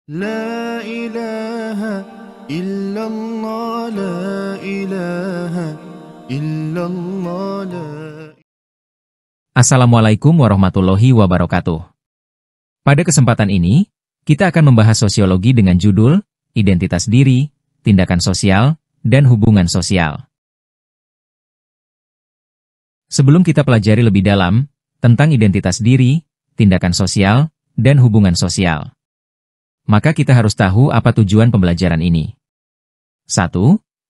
لا إله إلا الله لا إله إلا الله لا. Assalamualaikum warahmatullahi wabarakatuh. Pada kesempatan ini, kita akan membahas sosiologi dengan judul Identitas Diri, Tindakan Sosial, dan Hubungan Sosial. Sebelum kita pelajari lebih dalam tentang identitas diri, tindakan sosial, dan hubungan sosial, maka kita harus tahu apa tujuan pembelajaran ini. 1.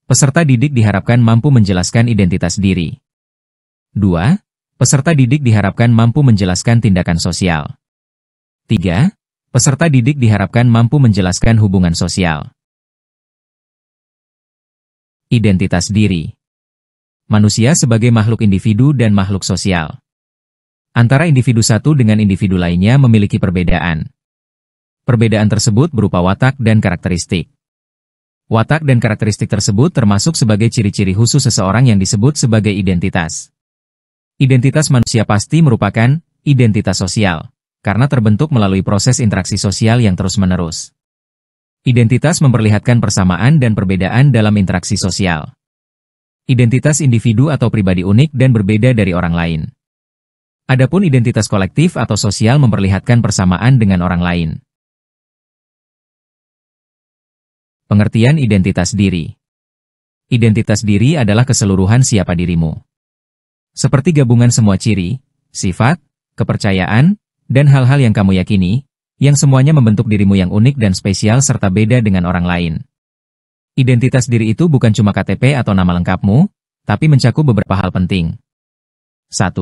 Peserta didik diharapkan mampu menjelaskan identitas diri. 2. Peserta didik diharapkan mampu menjelaskan tindakan sosial. 3. Peserta didik diharapkan mampu menjelaskan hubungan sosial. Identitas diri. Manusia sebagai makhluk individu dan makhluk sosial. Antara individu satu dengan individu lainnya memiliki perbedaan. Perbedaan tersebut berupa watak dan karakteristik. Watak dan karakteristik tersebut termasuk sebagai ciri-ciri khusus seseorang yang disebut sebagai identitas. Identitas manusia pasti merupakan identitas sosial, karena terbentuk melalui proses interaksi sosial yang terus-menerus. Identitas memperlihatkan persamaan dan perbedaan dalam interaksi sosial. Identitas individu atau pribadi unik dan berbeda dari orang lain. Adapun identitas kolektif atau sosial memperlihatkan persamaan dengan orang lain. Pengertian identitas diri. Identitas diri adalah keseluruhan siapa dirimu. Seperti gabungan semua ciri, sifat, kepercayaan, dan hal-hal yang kamu yakini, yang semuanya membentuk dirimu yang unik dan spesial serta beda dengan orang lain. Identitas diri itu bukan cuma KTP atau nama lengkapmu, tapi mencakup beberapa hal penting. 1.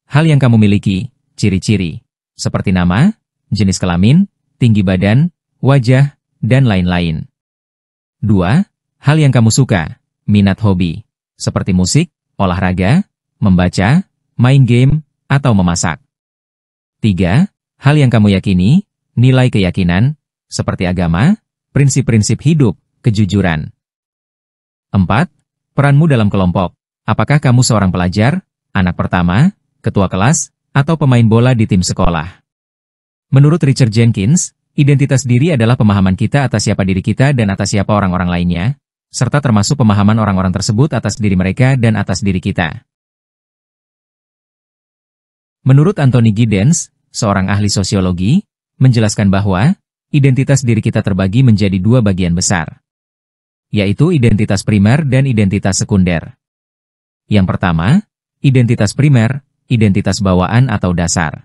Hal yang kamu miliki, ciri-ciri, seperti nama, jenis kelamin, tinggi badan, wajah, dan lain-lain. 2. Hal yang kamu suka, minat hobi, seperti musik, olahraga, membaca, main game, atau memasak. 3. Hal yang kamu yakini, nilai keyakinan, seperti agama, prinsip-prinsip hidup, kejujuran. 4. Peranmu dalam kelompok, apakah kamu seorang pelajar, anak pertama, ketua kelas, atau pemain bola di tim sekolah. Menurut Richard Jenkins, identitas diri adalah pemahaman kita atas siapa diri kita dan atas siapa orang-orang lainnya, serta termasuk pemahaman orang-orang tersebut atas diri mereka dan atas diri kita. Menurut Anthony Giddens, seorang ahli sosiologi, menjelaskan bahwa identitas diri kita terbagi menjadi dua bagian besar, yaitu identitas primer dan identitas sekunder. Yang pertama, identitas primer, identitas bawaan atau dasar.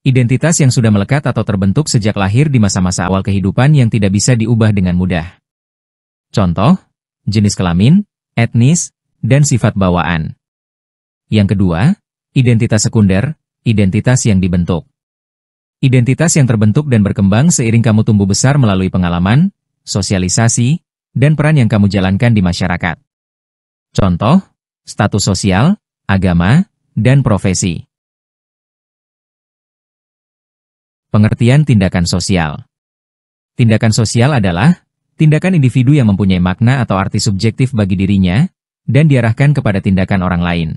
Identitas yang sudah melekat atau terbentuk sejak lahir di masa-masa awal kehidupan yang tidak bisa diubah dengan mudah. Contoh, jenis kelamin, etnis, dan sifat bawaan. Yang kedua, identitas sekunder, identitas yang dibentuk. Identitas yang terbentuk dan berkembang seiring kamu tumbuh besar melalui pengalaman, sosialisasi, dan peran yang kamu jalankan di masyarakat. Contoh, status sosial, agama, dan profesi. Pengertian tindakan sosial. Tindakan sosial adalah tindakan individu yang mempunyai makna atau arti subjektif bagi dirinya, dan diarahkan kepada tindakan orang lain.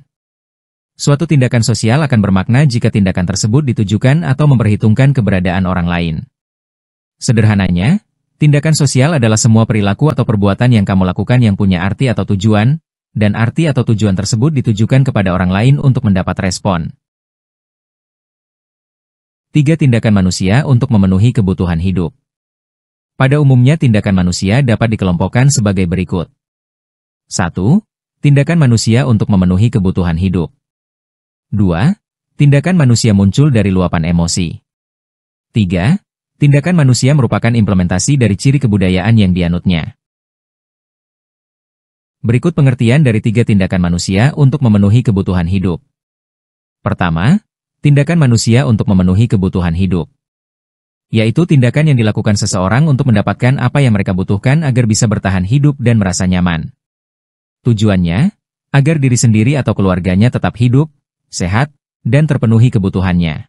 Suatu tindakan sosial akan bermakna jika tindakan tersebut ditujukan atau memperhitungkan keberadaan orang lain. Sederhananya, tindakan sosial adalah semua perilaku atau perbuatan yang kamu lakukan yang punya arti atau tujuan, dan arti atau tujuan tersebut ditujukan kepada orang lain untuk mendapat respon. 3 tindakan manusia untuk memenuhi kebutuhan hidup. Pada umumnya tindakan manusia dapat dikelompokkan sebagai berikut. 1. Tindakan manusia untuk memenuhi kebutuhan hidup. 2. Tindakan manusia muncul dari luapan emosi. 3. Tindakan manusia merupakan implementasi dari ciri kebudayaan yang dianutnya. Berikut pengertian dari 3 tindakan manusia untuk memenuhi kebutuhan hidup. Pertama, tindakan manusia untuk memenuhi kebutuhan hidup, yaitu tindakan yang dilakukan seseorang untuk mendapatkan apa yang mereka butuhkan agar bisa bertahan hidup dan merasa nyaman. Tujuannya, agar diri sendiri atau keluarganya tetap hidup, sehat, dan terpenuhi kebutuhannya.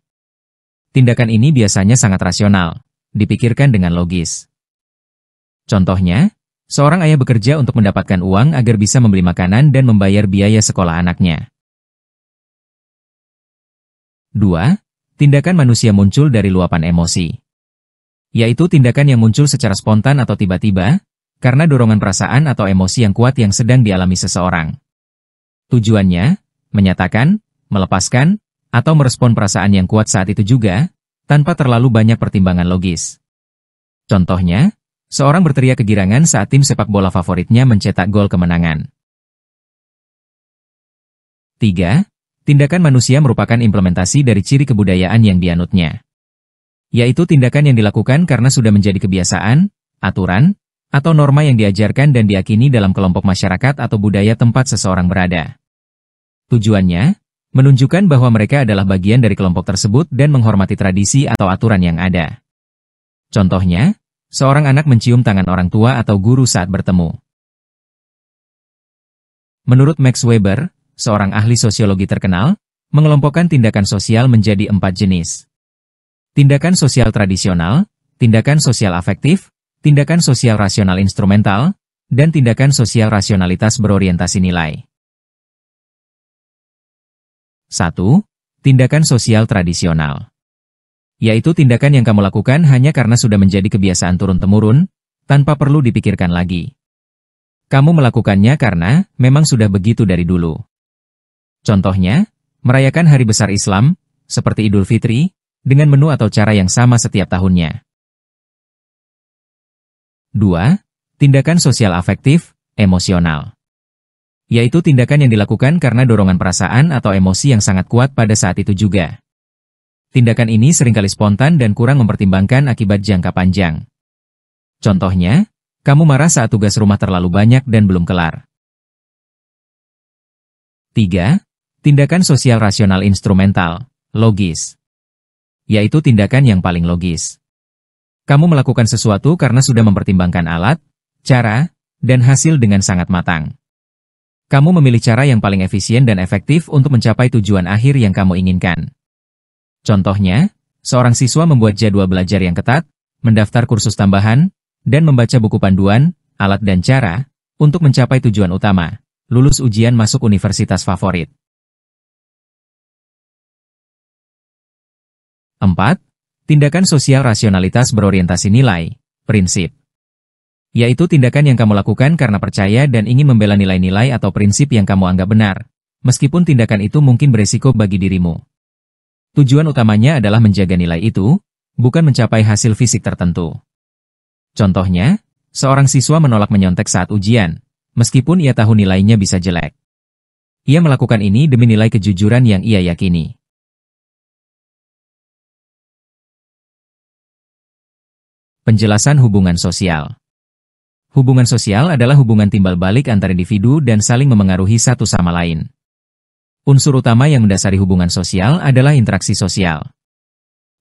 Tindakan ini biasanya sangat rasional, dipikirkan dengan logis. Contohnya, seorang ayah bekerja untuk mendapatkan uang agar bisa membeli makanan dan membayar biaya sekolah anaknya. 2. Tindakan manusia muncul dari luapan emosi. yaitu tindakan yang muncul secara spontan atau tiba-tiba, karena dorongan perasaan atau emosi yang kuat yang sedang dialami seseorang. Tujuannya, menyatakan, melepaskan, atau merespon perasaan yang kuat saat itu juga, tanpa terlalu banyak pertimbangan logis. Contohnya, seorang berteriak kegirangan saat tim sepak bola favoritnya mencetak gol kemenangan. 3. Tindakan manusia merupakan implementasi dari ciri kebudayaan yang dianutnya. Yaitu tindakan yang dilakukan karena sudah menjadi kebiasaan, aturan, atau norma yang diajarkan dan diyakini dalam kelompok masyarakat atau budaya tempat seseorang berada. Tujuannya, menunjukkan bahwa mereka adalah bagian dari kelompok tersebut dan menghormati tradisi atau aturan yang ada. Contohnya, seorang anak mencium tangan orang tua atau guru saat bertemu. Menurut Max Weber, seorang ahli sosiologi terkenal, mengelompokkan tindakan sosial menjadi 4 jenis. Tindakan sosial tradisional, tindakan sosial afektif, tindakan sosial rasional instrumental, dan tindakan sosial rasionalitas berorientasi nilai. 1. Tindakan sosial tradisional. Yaitu tindakan yang kamu lakukan hanya karena sudah menjadi kebiasaan turun-temurun, tanpa perlu dipikirkan lagi. Kamu melakukannya karena memang sudah begitu dari dulu. Contohnya, merayakan hari besar Islam, seperti Idul Fitri, dengan menu atau cara yang sama setiap tahunnya. 2. Tindakan sosial afektif, emosional. Yaitu tindakan yang dilakukan karena dorongan perasaan atau emosi yang sangat kuat pada saat itu juga. Tindakan ini seringkali spontan dan kurang mempertimbangkan akibat jangka panjang. Contohnya, kamu marah saat tugas rumah terlalu banyak dan belum kelar. 3. Tindakan sosial rasional instrumental, logis. Yaitu tindakan yang paling logis. Kamu melakukan sesuatu karena sudah mempertimbangkan alat, cara, dan hasil dengan sangat matang. Kamu memilih cara yang paling efisien dan efektif untuk mencapai tujuan akhir yang kamu inginkan. Contohnya, seorang siswa membuat jadwal belajar yang ketat, mendaftar kursus tambahan, dan membaca buku panduan, alat dan cara, untuk mencapai tujuan utama, lulus ujian masuk universitas favorit. 4. Tindakan sosial rasionalitas berorientasi nilai, prinsip. Yaitu tindakan yang kamu lakukan karena percaya dan ingin membela nilai-nilai atau prinsip yang kamu anggap benar, meskipun tindakan itu mungkin beresiko bagi dirimu. Tujuan utamanya adalah menjaga nilai itu, bukan mencapai hasil fisik tertentu. Contohnya, seorang siswa menolak menyontek saat ujian, meskipun ia tahu nilainya bisa jelek. Ia melakukan ini demi nilai kejujuran yang ia yakini. Penjelasan hubungan sosial. Hubungan sosial adalah hubungan timbal balik antar individu dan saling memengaruhi satu sama lain. Unsur utama yang mendasari hubungan sosial adalah interaksi sosial.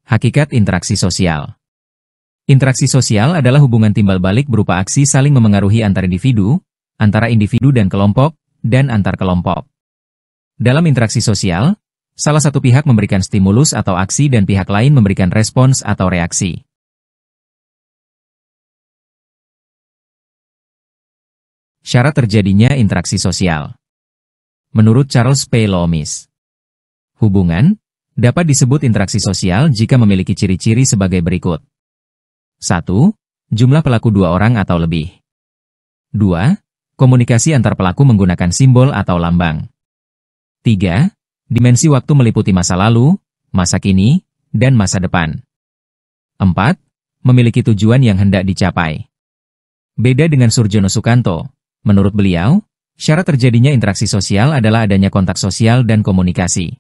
Hakikat interaksi sosial. Interaksi sosial adalah hubungan timbal balik berupa aksi saling memengaruhi antar individu, antara individu dan kelompok, dan antar kelompok. Dalam interaksi sosial, salah satu pihak memberikan stimulus atau aksi dan pihak lain memberikan respons atau reaksi. Syarat terjadinya interaksi sosial. Menurut Charles P. Loomis, hubungan dapat disebut interaksi sosial jika memiliki ciri-ciri sebagai berikut. 1. Jumlah pelaku 2 orang atau lebih. 2. Komunikasi antar pelaku menggunakan simbol atau lambang. 3. Dimensi waktu meliputi masa lalu, masa kini, dan masa depan. 4. Memiliki tujuan yang hendak dicapai. Beda dengan Surjono Sukanto, menurut beliau, syarat terjadinya interaksi sosial adalah adanya kontak sosial dan komunikasi.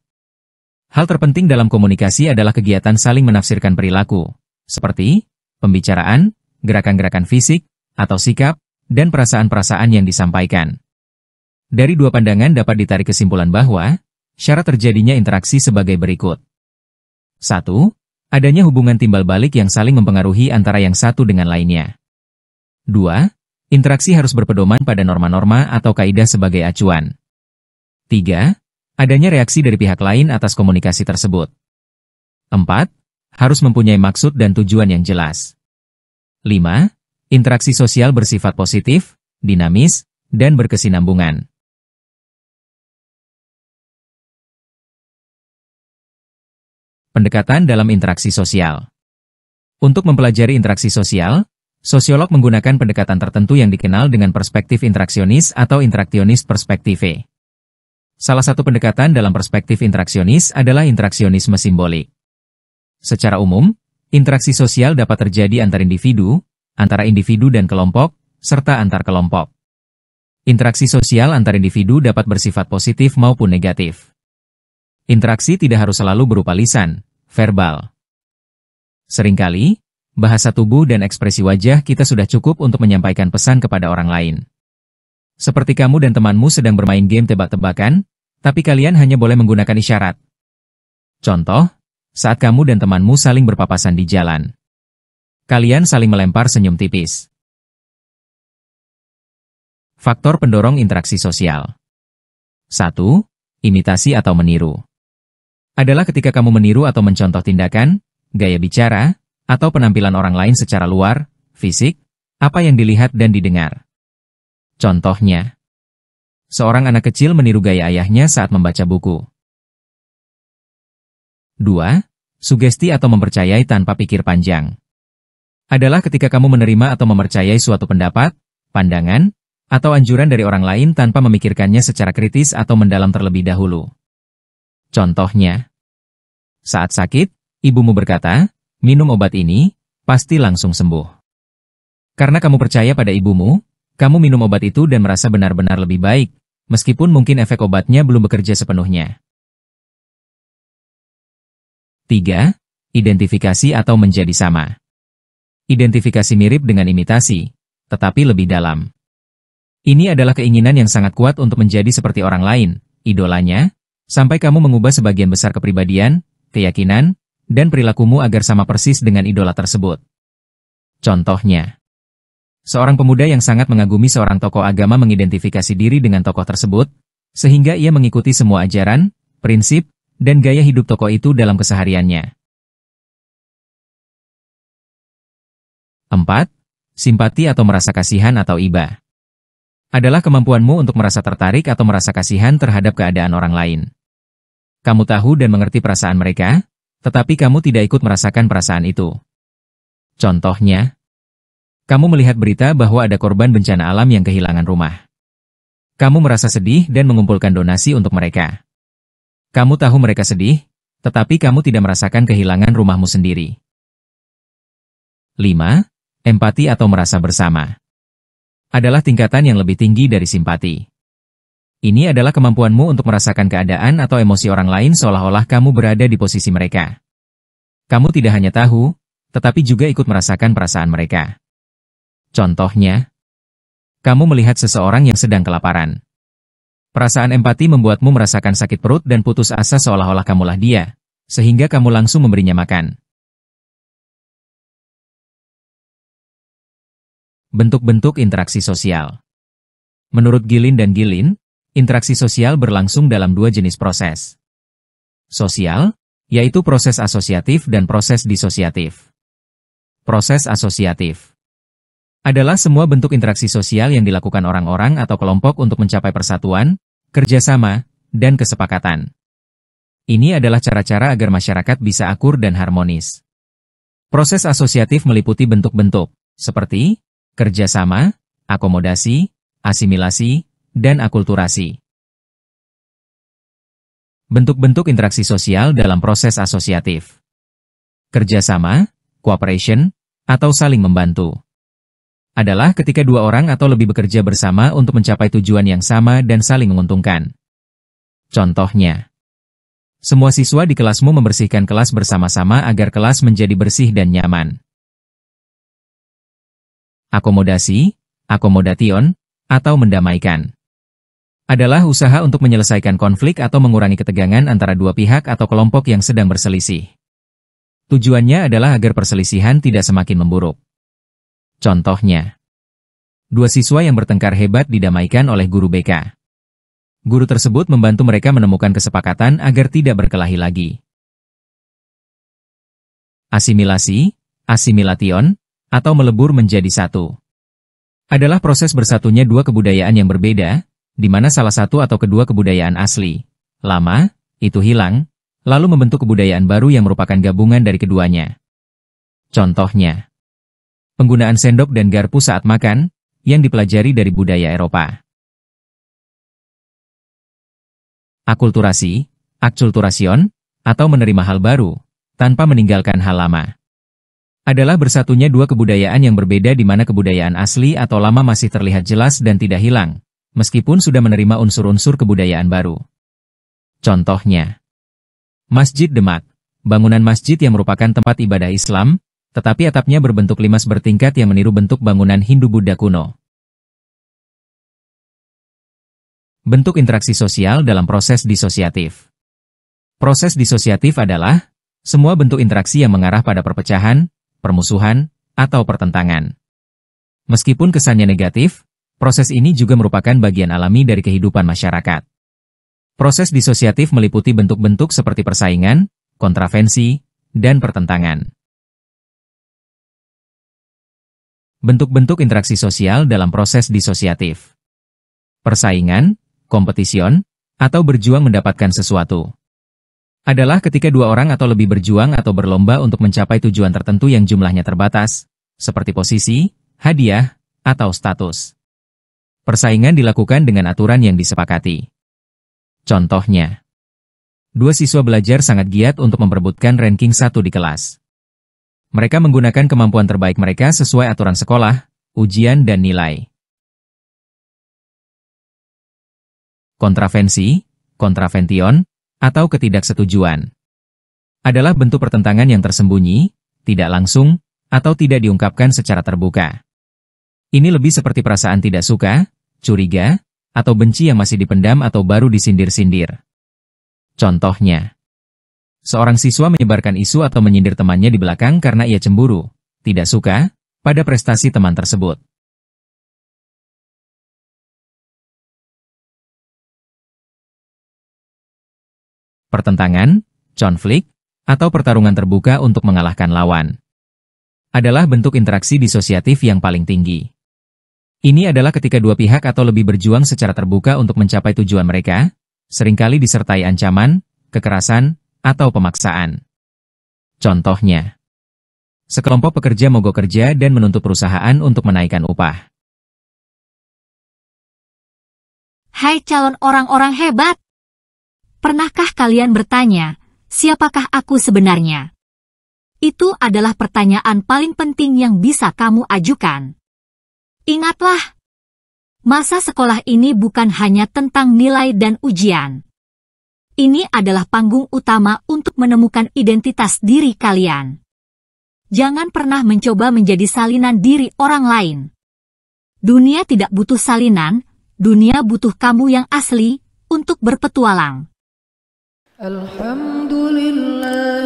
Hal terpenting dalam komunikasi adalah kegiatan saling menafsirkan perilaku, seperti pembicaraan, gerakan-gerakan fisik, atau sikap, dan perasaan-perasaan yang disampaikan. Dari dua pandangan dapat ditarik kesimpulan bahwa, syarat terjadinya interaksi sebagai berikut. 1. Adanya hubungan timbal balik yang saling mempengaruhi antara yang satu dengan lainnya. 2. Interaksi harus berpedoman pada norma-norma atau kaidah sebagai acuan. 3. Adanya reaksi dari pihak lain atas komunikasi tersebut. 4. Harus mempunyai maksud dan tujuan yang jelas. 5. Interaksi sosial bersifat positif, dinamis, dan berkesinambungan. Pendekatan dalam interaksi sosial. Untuk mempelajari interaksi sosial, sosiolog menggunakan pendekatan tertentu yang dikenal dengan perspektif interaksionis atau interaktionis perspektive. Salah satu pendekatan dalam perspektif interaksionis adalah interaksionisme simbolik. Secara umum, interaksi sosial dapat terjadi antara individu dan kelompok, serta antar kelompok. Interaksi sosial antar individu dapat bersifat positif maupun negatif. Interaksi tidak harus selalu berupa lisan, verbal. Seringkali, bahasa tubuh dan ekspresi wajah kita sudah cukup untuk menyampaikan pesan kepada orang lain. Seperti kamu dan temanmu sedang bermain game tebak-tebakan, tapi kalian hanya boleh menggunakan isyarat. Contoh, saat kamu dan temanmu saling berpapasan di jalan. Kalian saling melempar senyum tipis. Faktor pendorong interaksi sosial. 1. Imitasi atau meniru. Adalah ketika kamu meniru atau mencontoh tindakan, gaya bicara, atau penampilan orang lain secara luar, fisik, apa yang dilihat dan didengar. Contohnya, seorang anak kecil meniru gaya ayahnya saat membaca buku. 2. Sugesti atau mempercayai tanpa pikir panjang. Adalah ketika kamu menerima atau mempercayai suatu pendapat, pandangan, atau anjuran dari orang lain tanpa memikirkannya secara kritis atau mendalam terlebih dahulu. Contohnya, saat sakit, ibumu berkata, minum obat ini, pasti langsung sembuh. Karena kamu percaya pada ibumu, kamu minum obat itu dan merasa benar-benar lebih baik, meskipun mungkin efek obatnya belum bekerja sepenuhnya. 3. Identifikasi atau menjadi sama. Identifikasi mirip dengan imitasi, tetapi lebih dalam. Ini adalah keinginan yang sangat kuat untuk menjadi seperti orang lain, idolanya, sampai kamu mengubah sebagian besar kepribadian, keyakinan, dan perilakumu agar sama persis dengan idola tersebut. Contohnya, seorang pemuda yang sangat mengagumi seorang tokoh agama mengidentifikasi diri dengan tokoh tersebut, sehingga ia mengikuti semua ajaran, prinsip, dan gaya hidup tokoh itu dalam kesehariannya. 4. Simpati atau merasa kasihan atau iba. Adalah kemampuanmu untuk merasa tertarik atau merasa kasihan terhadap keadaan orang lain. Kamu tahu dan mengerti perasaan mereka, tetapi kamu tidak ikut merasakan perasaan itu. Contohnya, kamu melihat berita bahwa ada korban bencana alam yang kehilangan rumah. Kamu merasa sedih dan mengumpulkan donasi untuk mereka. Kamu tahu mereka sedih, tetapi kamu tidak merasakan kehilangan rumahmu sendiri. 5. Empati atau merasa bersama. Adalah tingkatan yang lebih tinggi dari simpati. Ini adalah kemampuanmu untuk merasakan keadaan atau emosi orang lain seolah-olah kamu berada di posisi mereka. Kamu tidak hanya tahu, tetapi juga ikut merasakan perasaan mereka. Contohnya, kamu melihat seseorang yang sedang kelaparan. Perasaan empati membuatmu merasakan sakit perut dan putus asa seolah-olah kamulah dia, sehingga kamu langsung memberinya makan. Bentuk-bentuk interaksi sosial. Menurut Gilin dan Gilin, interaksi sosial berlangsung dalam dua jenis proses. Sosial, yaitu proses asosiatif dan proses disosiatif. Proses asosiatif adalah semua bentuk interaksi sosial yang dilakukan orang-orang atau kelompok untuk mencapai persatuan, kerjasama, dan kesepakatan. Ini adalah cara-cara agar masyarakat bisa akur dan harmonis. Proses asosiatif meliputi bentuk-bentuk, seperti kerjasama, akomodasi, asimilasi, dan akulturasi. Bentuk-bentuk interaksi sosial dalam proses asosiatif. Kerjasama, cooperation, atau saling membantu. Adalah ketika dua orang atau lebih bekerja bersama untuk mencapai tujuan yang sama dan saling menguntungkan. Contohnya, semua siswa di kelasmu membersihkan kelas bersama-sama agar kelas menjadi bersih dan nyaman. Akomodasi, akomodation, atau mendamaikan. Adalah usaha untuk menyelesaikan konflik atau mengurangi ketegangan antara dua pihak atau kelompok yang sedang berselisih. Tujuannya adalah agar perselisihan tidak semakin memburuk. Contohnya, dua siswa yang bertengkar hebat didamaikan oleh guru BK. Guru tersebut membantu mereka menemukan kesepakatan agar tidak berkelahi lagi. Asimilasi, assimilation, atau melebur menjadi satu. Adalah proses bersatunya dua kebudayaan yang berbeda, di mana salah satu atau kedua kebudayaan asli, lama, itu hilang, lalu membentuk kebudayaan baru yang merupakan gabungan dari keduanya. Contohnya, penggunaan sendok dan garpu saat makan, yang dipelajari dari budaya Eropa. Akulturasi, akulturasiun, atau menerima hal baru, tanpa meninggalkan hal lama, adalah bersatunya dua kebudayaan yang berbeda di mana kebudayaan asli atau lama masih terlihat jelas dan tidak hilang, meskipun sudah menerima unsur-unsur kebudayaan baru. Contohnya, Masjid Demak, bangunan masjid yang merupakan tempat ibadah Islam, tetapi atapnya berbentuk limas bertingkat yang meniru bentuk bangunan Hindu-Buddha kuno. Bentuk interaksi sosial dalam proses disosiatif. Proses disosiatif adalah semua bentuk interaksi yang mengarah pada perpecahan, permusuhan, atau pertentangan. Meskipun kesannya negatif, proses ini juga merupakan bagian alami dari kehidupan masyarakat. Proses disosiatif meliputi bentuk-bentuk seperti persaingan, kontravensi, dan pertentangan. Bentuk-bentuk interaksi sosial dalam proses disosiatif. Persaingan, kompetision, atau berjuang mendapatkan sesuatu. Adalah ketika dua orang atau lebih berjuang atau berlomba untuk mencapai tujuan tertentu yang jumlahnya terbatas, seperti posisi, hadiah, atau status. Persaingan dilakukan dengan aturan yang disepakati. Contohnya, dua siswa belajar sangat giat untuk memperebutkan ranking 1 di kelas. Mereka menggunakan kemampuan terbaik mereka sesuai aturan sekolah, ujian dan nilai. Kontravensi, kontravention, atau ketidaksetujuan adalah bentuk pertentangan yang tersembunyi, tidak langsung, atau tidak diungkapkan secara terbuka. Ini lebih seperti perasaan tidak suka, curiga, atau benci yang masih dipendam atau baru disindir-sindir. Contohnya, seorang siswa menyebarkan isu atau menyindir temannya di belakang karena ia cemburu, tidak suka, pada prestasi teman tersebut. Pertentangan, konflik, atau pertarungan terbuka untuk mengalahkan lawan adalah bentuk interaksi disosiatif yang paling tinggi. Ini adalah ketika dua pihak atau lebih berjuang secara terbuka untuk mencapai tujuan mereka, seringkali disertai ancaman, kekerasan, atau pemaksaan. Contohnya, sekelompok pekerja mogok kerja dan menuntut perusahaan untuk menaikkan upah. Hai calon orang-orang hebat! Pernahkah kalian bertanya, siapakah aku sebenarnya? Itu adalah pertanyaan paling penting yang bisa kamu ajukan. Ingatlah, masa sekolah ini bukan hanya tentang nilai dan ujian. Ini adalah panggung utama untuk menemukan identitas diri kalian. Jangan pernah mencoba menjadi salinan diri orang lain. Dunia tidak butuh salinan, dunia butuh kamu yang asli untuk berpetualang. Alhamdulillah.